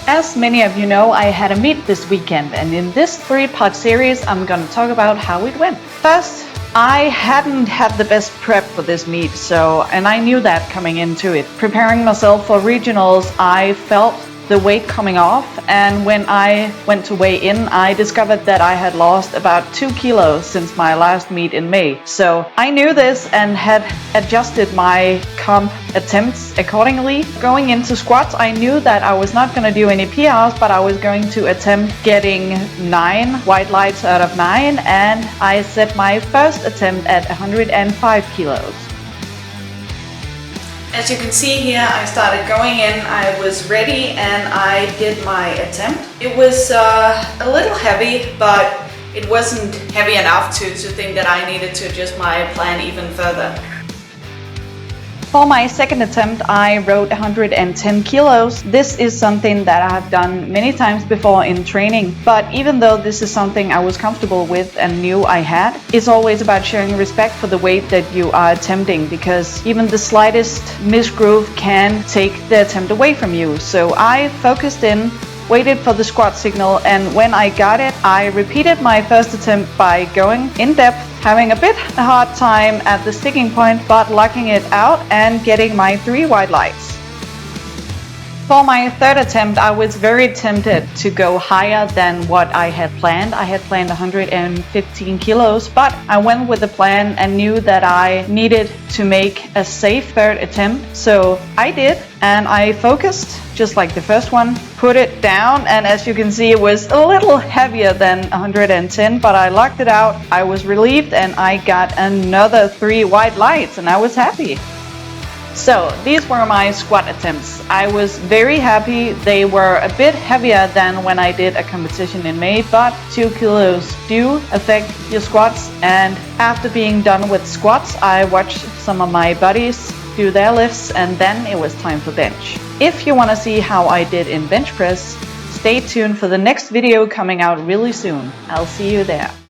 As many of you know, I had a meet this weekend, and in this 3-part series I'm gonna talk about how it went. First, I hadn't had the best prep for this meet, and I knew that coming into it. Preparing myself for regionals, I felt the weight coming off, and when I went to weigh in, I discovered that I had lost about 2 kilos since my last meet in May. So I knew this and had adjusted my comp attempts accordingly. Going into squats, I knew that I was not going to do any PRs, but I was going to attempt getting 9 white lights out of 9, and I set my first attempt at 105 kilos. As you can see here, I started going in, I was ready, and I did my attempt. It was a little heavy, but it wasn't heavy enough to think that I needed to adjust my plan even further. For my second attempt, I rode 110 kilos. This is something that I have done many times before in training, but even though this is something I was comfortable with and knew I had, it's always about showing respect for the weight that you are attempting, because even the slightest misgroove can take the attempt away from you. So I focused in, waited for the squat signal, and when I got it, I repeated my first attempt by going in depth, having a bit hard time at the sticking point, but locking it out and getting my 3 white lights. For my third attempt, I was very tempted to go higher than what I had planned. I had planned 115 kilos, but I went with the plan and knew that I needed to make a safe third attempt. So I did, and I focused, just like the first one, put it down, and as you can see, it was a little heavier than 110, but I locked it out. I was relieved, and I got another 3 white lights, and I was happy. So these were my squat attempts. I was very happy. They were a bit heavier than when I did a competition in May, but 2 kilos do affect your squats. And after being done with squats, I watched some of my buddies do their lifts, and then it was time for bench. If you want to see how I did in bench press, stay tuned for the next video coming out really soon. I'll see you there.